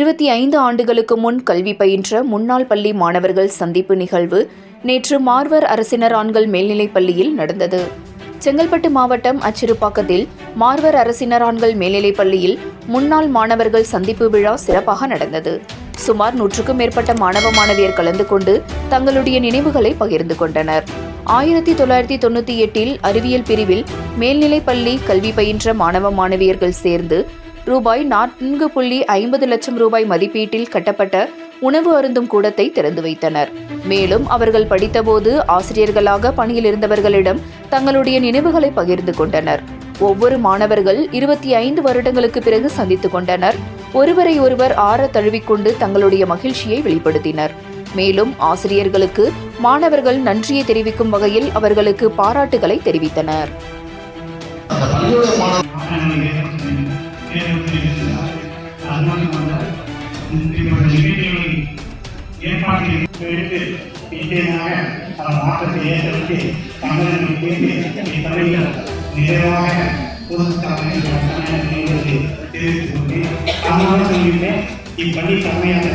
25 ஆண்டுகளுக்கு முன் கல்வி பயின்ற முன்னாள் பள்ளி மாணவர்கள் சந்திப்பு நிகழ்வு நேற்று மார்வர் அரசினர் ஆண்கள் மேல்நிலைப் பள்ளியில் நடந்தது. செங்கல்பட்டு மாவட்டம் அச்சிறுபாக்கத்தில் மார்வர் அரசினர் ஆண்கள் மேல்நிலைப் பள்ளியில் முன்னாள் மாணவர்கள் சந்திப்பு விழா சிறப்பாக நடந்தது. சுமார் 100க்கும் மேற்பட்ட மாணவ மாணவியர் கலந்து கொண்டு தங்களுடைய நினைவுகளை பகிர்ந்து கொண்டனர். 1998 அறிவியல் பிரிவில் மேல்நிலைப் பள்ளி கல்வி பயின்ற மாணவ மாணவியர்கள் சேர்ந்து ரூபாய் 4.50 லட்சம் மதிப்பீட்டில் கட்டப்பட்ட உணவு அருந்தும் கூடத்தை திறந்து வைத்தனர். மேலும் அவர்கள் படித்தபோது ஆசிரியர்களாக பணியில் இருந்தவர்களிடம் தங்களுடைய நினைவுகளை பகிர்ந்து கொண்டனர். ஒவ்வொரு மாணவர்கள் 25 வருடங்களுக்கு பிறகு சந்தித்துக் கொண்டனர். ஒருவரை ஒருவர் ஆற தழுவிக்கொண்டு தங்களுடைய மகிழ்ச்சியை வெளிப்படுத்தினர். மேலும் ஆசிரியர்களுக்கு மாணவர்கள் நன்றியை தெரிவிக்கும் வகையில் அவர்களுக்கு பாராட்டுகளை தெரிவித்தனர். இப்பள்ளி தலைமையாக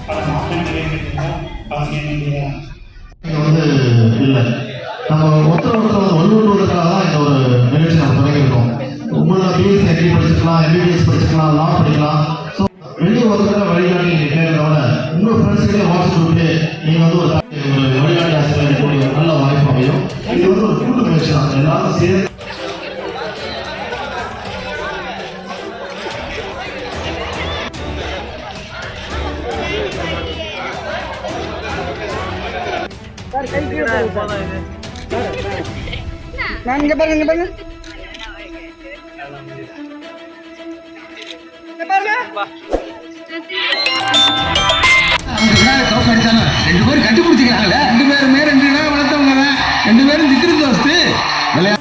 பல மாற்றங்கள் இல்லை. நம்ம ஒருத்தர் வலுவூட்டுவதற்காக தான் இந்த ஒரு நிகழ்ச்சி நம்ம தொடங்கியிருக்கோம். உங்களோட பிஎஸ்சி ஐடி படிச்சுக்கலாம், எம்பிபிஎஸ் படிச்சுக்கலாம், லா படிக்கலாம். ஸோ வெளியே ஒருத்தர் வழிகாட்டி கேட்கறதோட உங்கள் ஃப்ரெண்ட்ஸ்கிட்டே வாட்ஸ்அப் கொடுத்து நீங்கள் ஒரு வழிகாட்டி ஆசிரியர் கூடிய ஒரு நல்ல வாய்ப்பு அமையும். இது ஒரு கூட்டு முயற்சி தான். எல்லாரும் சேர்ந்து இங்க பாருங்க ரெண்டு பேரும் கண்டுபிடிச்சிக்கிறாங்களே. 2 பேருமே 2 நாள் வளர்த்தவங்க, 2 பேரும் திக்கிறது வஸ்து விளையாட்டு.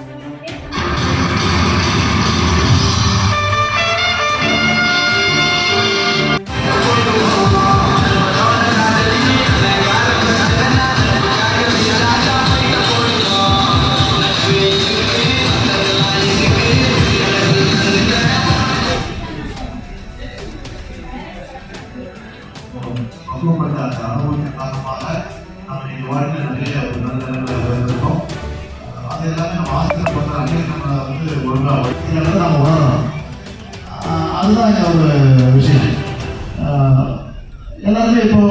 பக்குவப்பட்ட அந்த அனுபவத்தின் காரணமாக நம்ம இந்த வாழ்க்கையில் நிறைய ஒரு நல்ல நிலைமையில் இருக்கோம். அது எல்லாமே நம்ம ஆசிரியர் பண்ணுறாங்க. நம்ம ஒழுங்காக இதெல்லாம் நம்ம உணரணும். அதுதான் ஒரு விஷயம். எல்லாருமே இப்போ